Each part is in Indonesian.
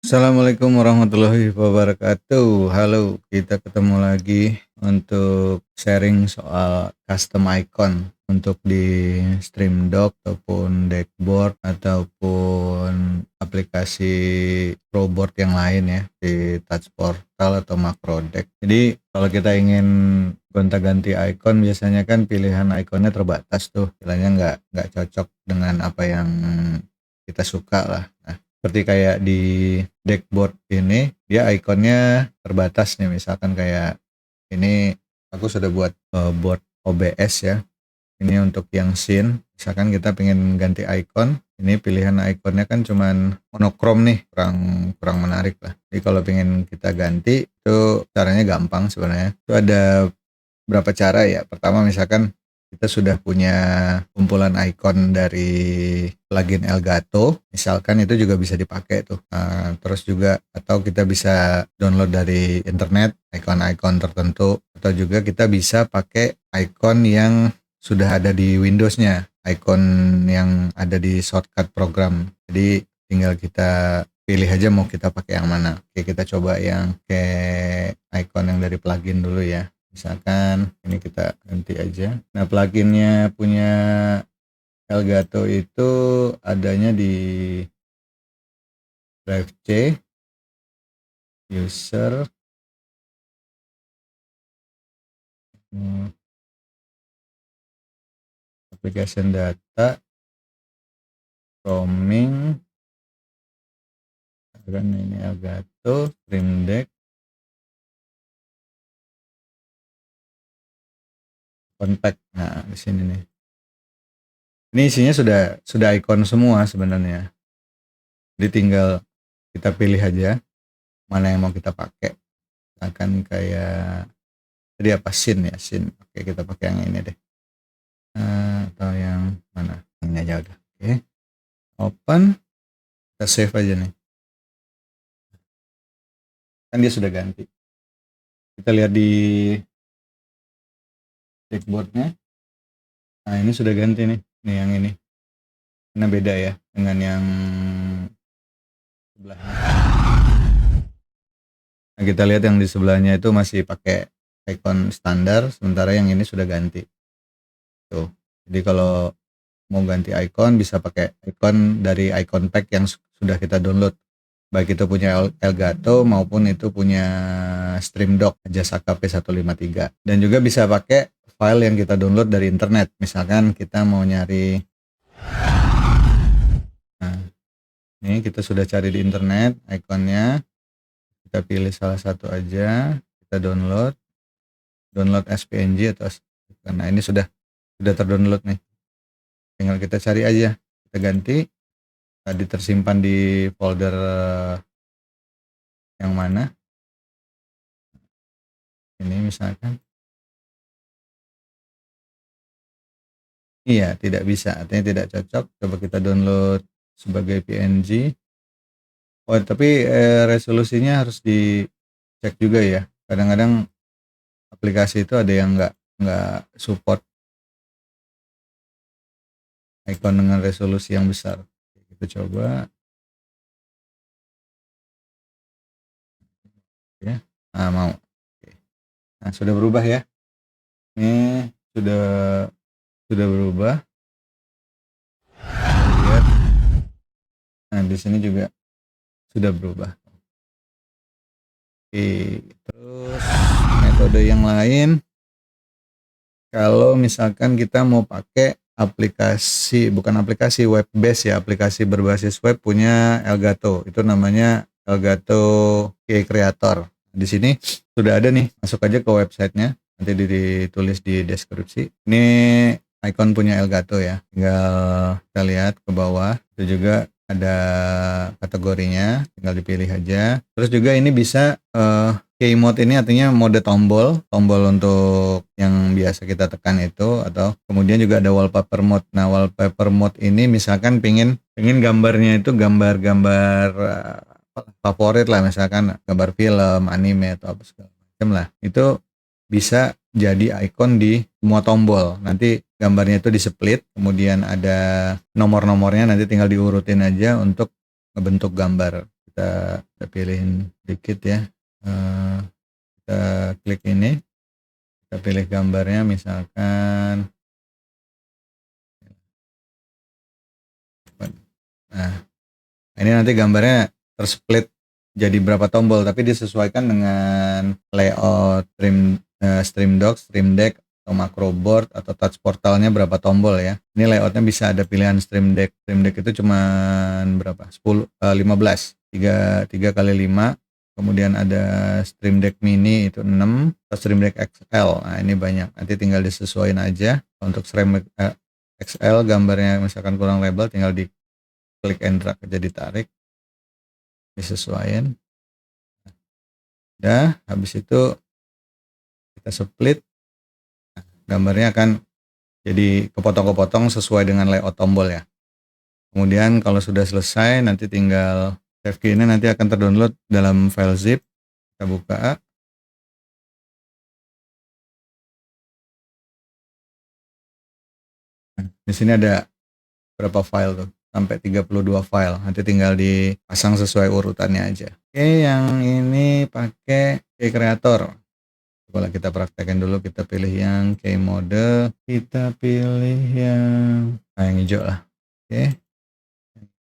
Assalamualaikum warahmatullahi wabarakatuh. Halo, kita ketemu lagi untuk sharing soal custom icon untuk di Stream Dock ataupun Dashboard ataupun aplikasi Proboard yang lain ya di Touch Portal atau Macro Deck. Jadi kalau kita ingin gonta-ganti icon biasanya kan pilihan iconnya terbatas tuh, istilahnya nggak cocok dengan apa yang kita suka lah. Nah, seperti kayak di Dashboard ini dia ikonnya terbatas nih, misalkan kayak ini aku sudah buat board OBS ya, ini untuk yang scene. Misalkan kita pengen ganti icon, ini pilihan ikonnya kan cuman monokrom nih, kurang menarik lah. Jadi kalau pengen kita ganti itu caranya gampang sebenarnya. Itu ada berapa cara ya. Pertama, misalkan kita sudah punya kumpulan icon dari plugin Elgato, misalkan itu juga bisa dipakai tuh. Terus juga atau kita bisa download dari internet icon-icon tertentu, atau juga kita bisa pakai icon yang sudah ada di Windows-nya, icon yang ada di shortcut program. Jadi tinggal kita pilih aja mau kita pakai yang mana. Oke, kita coba yang kayak icon yang dari plugin dulu ya. Misalkan ini kita ganti aja. Nah, pluginnya punya Elgato itu adanya di drive C, user, application data, roaming, kan ini Elgato, Stream Deck, kontak. Nah, di sini nih. Ini isinya sudah icon semua sebenarnya. Jadi tinggal kita pilih aja mana yang mau kita pakai. Akan kayak tadi apa, scene ya, scene. Oke, kita pakai yang ini deh. Atau yang mana? Ini aja udah. Oke. Open. Kita save aja nih. Kan dia sudah ganti. Kita lihat di dashboardnya. Nah, ini sudah ganti nih. Nih yang ini. Karena beda ya dengan yang sebelahnya. Nah, kita lihat yang di sebelahnya itu masih pakai icon standar, sementara yang ini sudah ganti. Tuh. Jadi kalau mau ganti icon bisa pakai icon dari icon pack yang sudah kita download. Baik itu punya Elgato maupun itu punya Stream Dock Jasaka P153. Dan juga bisa pakai file yang kita download dari internet. Misalkan kita mau nyari, nah ini kita sudah cari di internet ikonnya, kita pilih salah satu aja, kita download SPNG atau, karena ini sudah terdownload nih, tinggal kita cari aja, kita ganti. Tadi tersimpan di folder yang mana, ini misalkan. Iya, tidak bisa, artinya tidak cocok. Coba kita download sebagai PNG. Oh, tapi resolusinya harus dicek juga ya. Kadang-kadang aplikasi itu ada yang nggak support icon dengan resolusi yang besar. Kita coba. Ya. Nah, mau. Oke. Nah, sudah berubah ya. Ini sudah berubah. Lihat. Nah, di sini juga sudah berubah. Oke, terus metode yang lain, kalau misalkan kita mau pakai aplikasi, bukan aplikasi web base ya, aplikasi berbasis web punya Elgato, itu namanya Elgato Key Creator. Di sini sudah ada nih, masuk aja ke websitenya, nanti ditulis di deskripsi. Ini icon punya Elgato ya, tinggal kita lihat ke bawah, itu juga ada kategorinya, tinggal dipilih aja. Terus juga ini bisa key mode, ini artinya mode tombol untuk yang biasa kita tekan itu, atau kemudian juga ada wallpaper mode. Nah, wallpaper mode ini misalkan pengen gambarnya itu gambar-gambar favorit lah, misalkan gambar film, anime atau apa segala macam lah. Itu bisa jadi icon di semua tombol. Nanti gambarnya itu di-split, kemudian ada nomor-nomornya, nanti tinggal diurutin aja untuk ngebentuk gambar. kita pilihin dikit ya. Kita klik ini, kita pilih gambarnya misalkan. Nah, ini nanti gambarnya tersplit jadi berapa tombol, tapi disesuaikan dengan layout Stream Dock, Stream Deck, atau macro board atau touch portalnya berapa tombol ya. Ini layoutnya bisa ada pilihan Stream Deck. Stream Deck itu cuman berapa? 15, 3 kali 5. Kemudian ada Stream Deck Mini itu 6, atau Stream Deck XL. Nah, ini banyak. Nanti tinggal disesuaikan aja. Untuk Stream Deck XL gambarnya misalkan kurang lebar, tinggal di klik and drag aja, ditarik, disesuaikan. Udah, habis itu kita split, gambarnya akan jadi kepotong-kepotong sesuai dengan layout tombol ya. Kemudian kalau sudah selesai, nanti tinggal save key-nya nanti akan terdownload dalam file zip. Kita buka. Di sini ada berapa file tuh? Sampai 32 file. Nanti tinggal dipasang sesuai urutannya aja. Oke, yang ini pakai Key Creator. Kalau kita praktekkan dulu, kita pilih yang key mode, kita pilih yang hijau lah. Oke,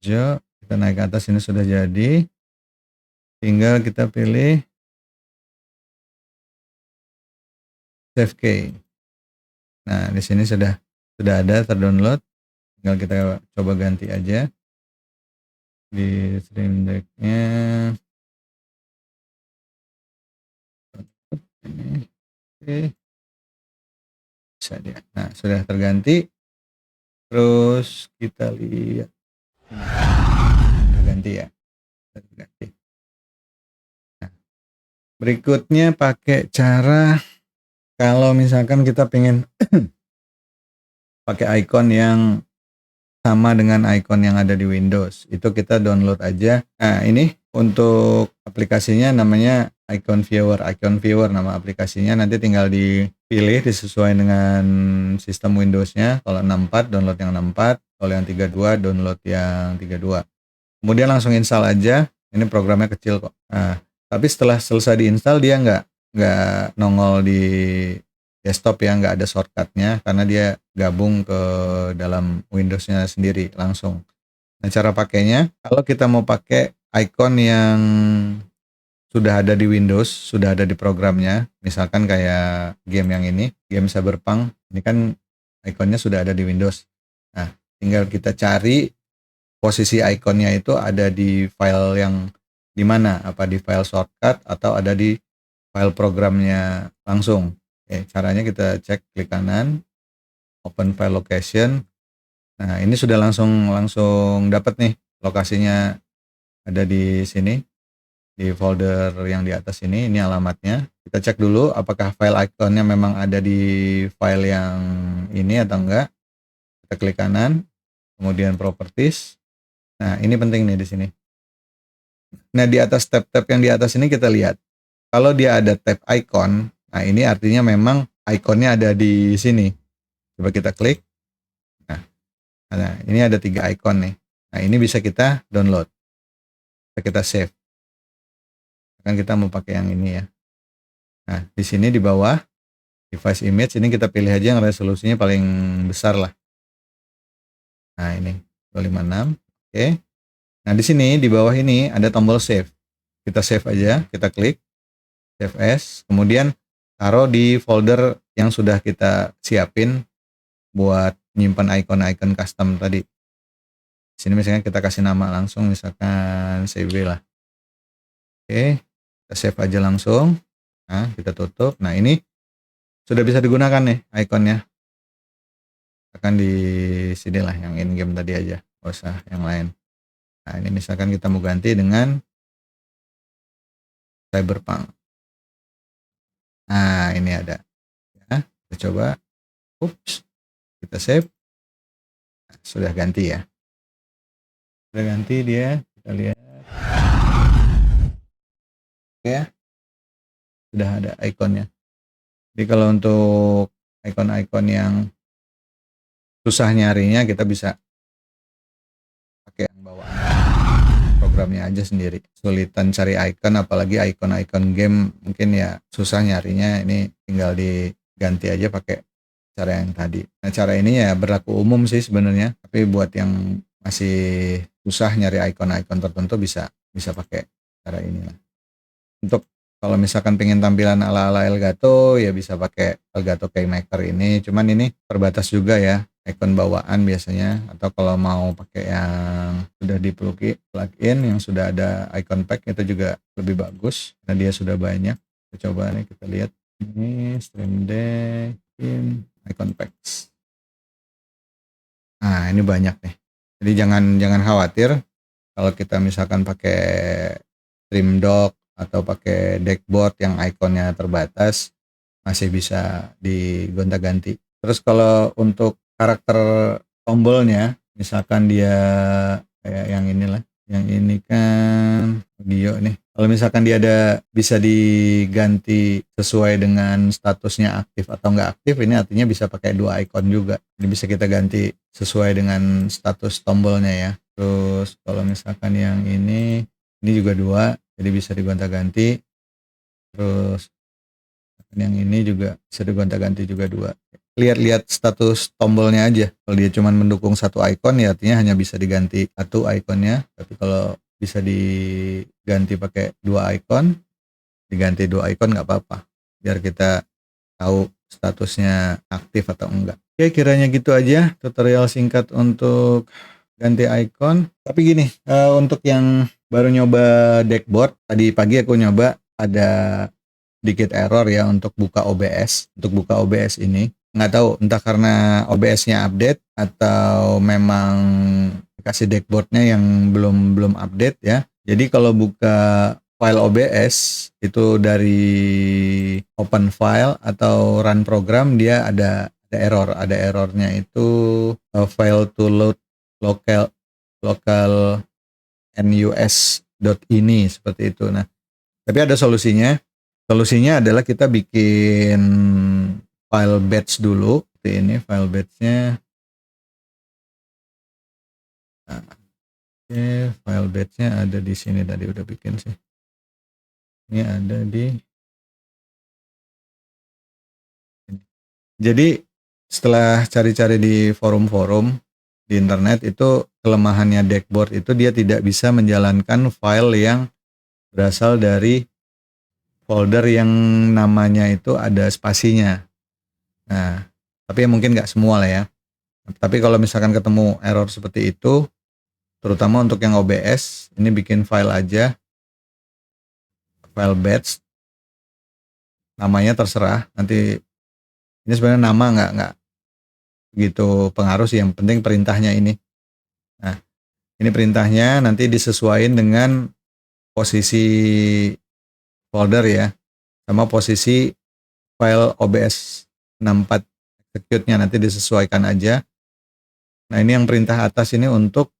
hijau, kita naik ke atas, ini sudah jadi. Tinggal kita pilih save key. Nah, di sini sudah ada terdownload. Tinggal kita coba ganti aja di Stream Deck-nya. Ini, oke, bisa dia. Nah, sudah terganti. Terus kita lihat, terganti ya, terganti. Nah, berikutnya pakai cara, kalau misalkan kita pengen pakai icon yang sama dengan icon yang ada di Windows, itu kita download aja. Nah, ini untuk aplikasinya namanya Icon Viewer. Icon Viewer nama aplikasinya, nanti tinggal dipilih disesuaikan dengan sistem Windows-nya. Kalau 64 download yang 64, kalau yang 32 download yang 32. Kemudian langsung install aja. Ini programnya kecil kok. Nah, tapi setelah selesai diinstal dia nggak nongol di desktop ya, nggak ada shortcutnya karena dia gabung ke dalam Windows-nya sendiri langsung. Nah, cara pakainya, kalau kita mau pakai icon yang sudah ada di Windows, sudah ada di programnya, misalkan kayak game yang ini, game Cyberpunk, ini kan ikonnya sudah ada di Windows. Nah, tinggal kita cari posisi ikonnya itu ada di file yang di mana, apa di file shortcut atau ada di file programnya langsung. Oke, caranya kita cek, klik kanan, open file location. Nah, ini sudah langsung dapat nih lokasinya, ada di sini di folder yang di atas ini alamatnya. Kita cek dulu apakah file iconnya memang ada di file yang ini atau enggak. Kita klik kanan, kemudian properties. Nah, ini penting nih di sini. Nah, di atas tab-tab yang di atas ini kita lihat. Kalau dia ada tab icon, nah ini artinya memang ikonnya ada di sini. Coba kita klik. Nah, ini ada 3 icon nih. Nah, ini bisa kita download. Kita save. Kan kita mau pakai yang ini ya. Nah, di sini di bawah device image ini kita pilih aja yang resolusinya paling besar lah. Nah, ini 256. Oke. Nah, di sini di bawah ini ada tombol save. Kita save aja, kita klik save as, kemudian taruh di folder yang sudah kita siapin buat nyimpan icon-icon custom tadi. Di sini misalnya kita kasih nama langsung, misalkan CB lah. Oke, kita save aja langsung. Nah, kita tutup. Nah, ini sudah bisa digunakan nih ikonnya. Akan di sini lah yang in game tadi aja, nggak usah yang lain. Nah, ini misalkan kita mau ganti dengan Cyberpunk. Nah, ini ada. Ya, kita coba. Ups, kita save. Nah, sudah ganti ya. Sudah ganti dia. Kita lihat. Oke ya. Sudah ada ikonnya. Jadi kalau untuk icon-icon yang susah nyarinya, kita bisa pakai yang bawaan program programnya aja sendiri. Kesulitan cari icon, apalagi icon-icon game mungkin ya susah nyarinya, ini tinggal diganti aja pakai cara yang tadi. Nah, cara ini ya berlaku umum sih sebenarnya, tapi buat yang masih susah nyari icon-icon tertentu bisa pakai cara ini lah. Untuk kalau misalkan pengen tampilan ala-ala Elgato ya bisa pakai Elgato Keymaker ini, cuman ini terbatas juga ya icon bawaan biasanya, atau kalau mau pakai yang sudah plugin yang sudah ada icon pack itu juga lebih bagus karena dia sudah banyak. Kita coba nih, kita lihat ini Stream Deck icon packs. Nah, ini banyak nih. Jadi jangan khawatir kalau kita misalkan pakai Stream Dock atau pakai Deckboard yang ikonnya terbatas, masih bisa digonta-ganti. Terus kalau untuk karakter tombolnya, misalkan dia kayak yang inilah, yang ini kan audio nih. Kalau misalkan dia bisa diganti sesuai dengan statusnya aktif atau nggak aktif, ini artinya bisa pakai dua icon juga. Jadi bisa kita ganti sesuai dengan status tombolnya ya. Terus kalau misalkan yang ini juga dua, jadi bisa digonta-ganti. Terus yang ini juga bisa digonta-ganti juga dua. Lihat-lihat status tombolnya aja. Kalau dia cuma mendukung satu icon ya artinya hanya bisa diganti satu iconnya. Tapi kalau bisa diganti pakai dua icon, diganti dua icon nggak apa-apa. Biar kita tahu statusnya aktif atau enggak. Oke, kiranya gitu aja tutorial singkat untuk ganti icon. Tapi gini, untuk yang baru nyoba Deckboard, tadi pagi aku nyoba ada dikit error ya untuk buka OBS. Untuk buka OBS ini nggak tahu entah karena OBS-nya update atau memang aplikasi Deckboard-nya yang belum update ya. Jadi kalau buka file OBS itu dari open file atau run program, dia ada error. Ada errornya itu file to load local nus.ini seperti itu. Nah, tapi ada solusinya. Solusinya adalah kita bikin file batch dulu. Seperti ini file batch-nya. Nah, oke, file batch-nya ada di sini, tadi udah bikin sih. Ini ada di. Jadi setelah cari-cari di forum-forum di internet, itu kelemahannya Deckboard itu dia tidak bisa menjalankan file yang berasal dari folder yang namanya itu ada spasinya. Nah, tapi mungkin nggak semua lah ya. Tapi kalau misalkan ketemu error seperti itu, terutama untuk yang OBS, ini bikin file aja, file batch, namanya terserah. Nanti ini sebenarnya nama nggak gitu pengaruh sih, yang penting perintahnya ini. Nah, ini perintahnya nanti disesuaikan dengan posisi folder ya, sama posisi file OBS 64 execute-nya nanti disesuaikan aja. Nah, ini yang perintah atas ini untuk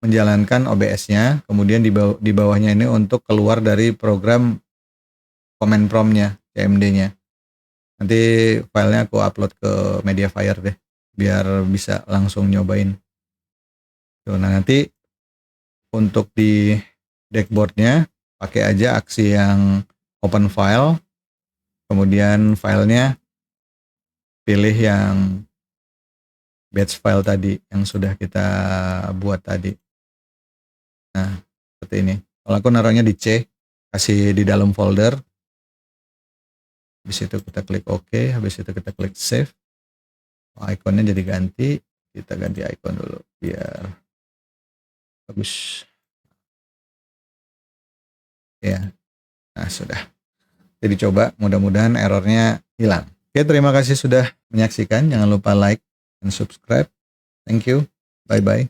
menjalankan OBS-nya, kemudian di bawahnya ini untuk keluar dari program command prompt-nya, CMD-nya. Nanti filenya aku upload ke Mediafire deh, biar bisa langsung nyobain. Nah, nanti untuk di Deckboard-nya pakai aja aksi yang open file, kemudian filenya pilih yang batch file tadi yang sudah kita buat tadi. Nah, seperti ini. Kalau aku naruhnya di C, kasih di dalam folder. Habis itu kita klik OK, habis itu kita klik save. Ikonnya jadi ganti, kita ganti icon dulu biar bagus. Ya, nah sudah. Jadi coba, mudah-mudahan errornya hilang. Oke, terima kasih sudah menyaksikan. Jangan lupa like dan subscribe. Thank you. Bye-bye.